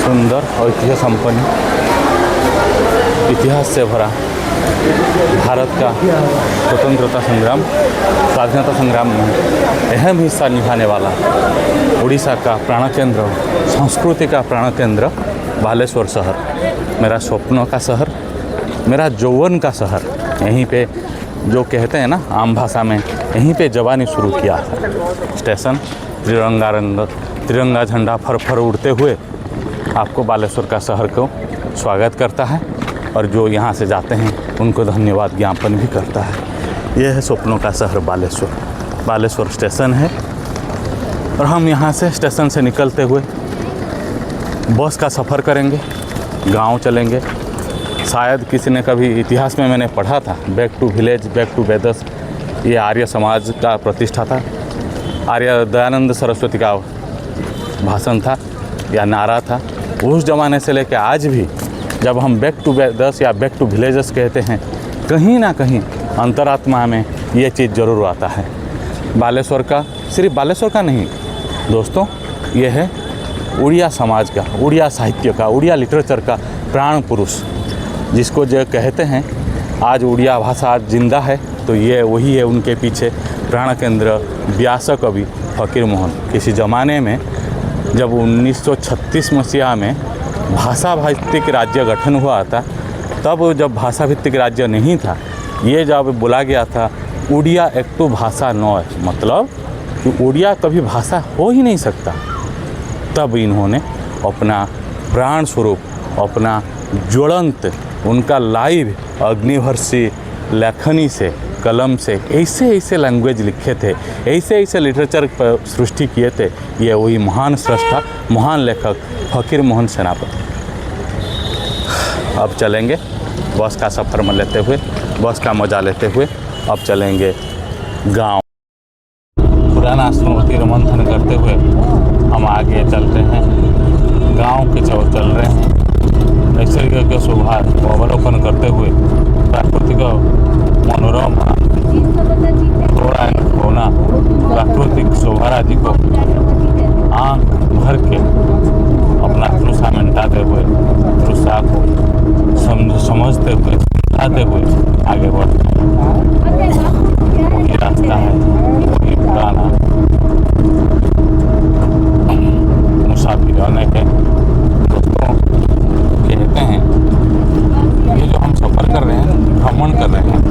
सुंदर ऐतिह्य संपन्न इतिहास से भरा भारत का स्वतंत्रता संग्राम, स्वाधीनता संग्राम में अहम हिस्सा निभाने वाला उड़ीसा का प्राण केंद्र, संस्कृति का प्राण केंद्र बालेश्वर शहर, मेरा स्वप्नों का शहर, मेरा यौवन का शहर। यहीं पे जो कहते हैं ना आम भाषा में, यहीं पे जवानी शुरू किया था। स्टेशन तिरंगा झंडा फर फर उड़ते हुए आपको बालेश्वर का शहर को स्वागत करता है, और जो यहाँ से जाते हैं उनको धन्यवाद ज्ञापन भी करता है। यह है स्वप्नों का शहर बालेश्वर स्टेशन है। और हम यहाँ से स्टेशन से निकलते हुए बस का सफ़र करेंगे, गांव चलेंगे। शायद किसी ने कभी इतिहास में मैंने पढ़ा था, back to village back to Vedas, ये आर्य समाज का प्रतिष्ठा था। आर्य दयानंद सरस्वती का भाषण था या नारा था। उस ज़माने से लेकर आज भी जब हम बैक टू वेदस या बैक टू विलेजेस कहते हैं, कहीं ना कहीं अंतरात्मा में ये चीज़ ज़रूर आता है। बालेश्वर का, सिर्फ बालेश्वर का नहीं दोस्तों, ये है उड़िया समाज का, उड़िया साहित्य का, उड़िया लिटरेचर का प्राण पुरुष, जिसको जो कहते हैं आज उड़िया भाषा आज जिंदा है, तो ये वही है उनके पीछे प्राण केंद्र व्यास कवि फकीर मोहन। किसी ज़माने में जब 1936 मसीहा में भाषा भित्तिक राज्य गठन हुआ था, तब जब भाषा भित्तिक राज्य नहीं था, ये जब बोला गया था उड़िया एक तो भाषा न है, मतलब कि उड़िया कभी भाषा हो ही नहीं सकता, तब इन्होंने अपना प्राण स्वरूप, अपना ज्वलंत, उनका लाइव अग्निवर्षी लेखनी से, कलम से ऐसे लैंग्वेज लिखे थे, ऐसे लिटरेचर सृष्टि किए थे। ये वही महान स्रष्टा, महान लेखक फकीर मोहन सेनापति। अब चलेंगे बस का सफ़र में लेते हुए, बस का मज़ा लेते हुए अब चलेंगे गांव। पुराना स्मृति रोमंथन करते हुए हम आगे चलते हैं, गांव के चल रहे हैं। नैसर्गिक शोभा को अवलोकन करते हुए प्राकृतिक मनोरमा थोड़ा होना, प्राकृतिक शोभा जी को आँख भर के अपना तृषा मिटाते हुए, तृषा को समझते हुए, समझाते हुए आगे बढ़ते हैं। वही रास्ता है, वही पुराना मुसाफिर होने के दोस्तों कहते हैं। ये जो हम सफ़र कर रहे हैं, भ्रमण कर रहे हैं,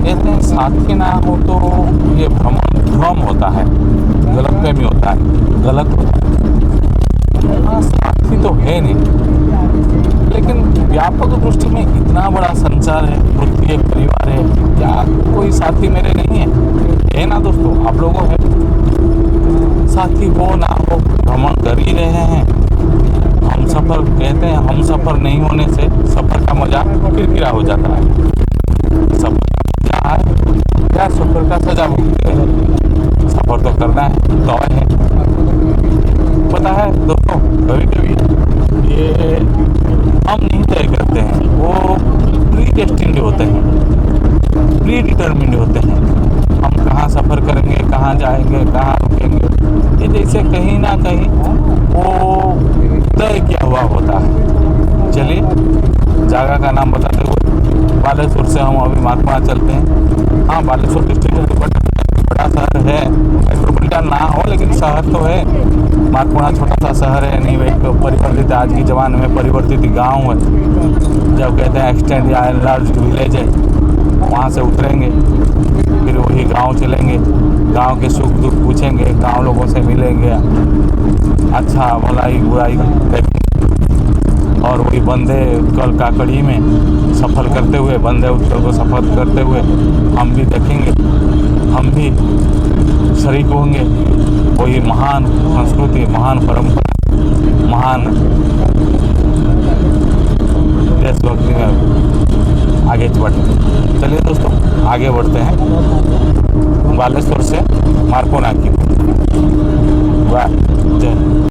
कहते हैं साथी ना हो तो ये भ्रम होता है, गलतफहमी होता है, गलत होता है। हाँ, साथी तो है नहीं, लेकिन व्यापक दृष्टि में इतना बड़ा संसार है, पृथ्वी एक परिवार है, क्या कोई साथी मेरे नहीं है ना दोस्तों? आप लोगों है साथी, हो ना हो भ्रमण कर ही रहे हैं। हम सफ़र कहते हैं, हम सफ़र नहीं होने से सफ़र का मज़ा किरकिरा हो जाता है। सफ़र का मज़ा है क्या, सफ़र का सजा भुगतते हैं। सफ़र तो करना है, तय है। पता है दोस्तों, कभी कभी ये हम नहीं तय करते हैं, वो प्री डेस्टिन्ड होते हैं, प्री डिटर्मिन्ड होते हैं। हम कहाँ सफ़र करेंगे, कहाँ जाएंगे, कहाँ रुकेंगे, ये जैसे कहीं ना कहीं वो तय किया हुआ होता है। चलिए जगह का नाम बताते हुए बालेश्वर से हम अभी मार्कपुरा चलते हैं। हाँ, बालेश्वर डिस्ट्रिक्ट बड़ा शहर है, मेट्रोपॉलिटन ना हो लेकिन शहर तो है। मार्कपुरा छोटा सा शहर है, नहीं एक परिवर्तित, आज की ज़माने में परिवर्तित गांव है। जब कहते हैं एक्सटेंड या एनलार्ज्ड विलेज है, वहाँ से उतरेंगे, फिर वही गांव चलेंगे, गांव के सुख दुख पूछेंगे, गांव लोगों से मिलेंगे, अच्छा भलाई बुराई देखेंगे, और वही बंदे कल काकड़ी में सफ़र करते हुए, बंदे उत्तर को सफ़र करते हुए हम भी देखेंगे, हम भी शरीक होंगे। वही महान संस्कृति, महान परंपरा, महान देशभक्ति में आगे बढ़ते। चलिए दोस्तों आगे बढ़ते हैं बालेश्वर से मार्कोना की। वाह जय।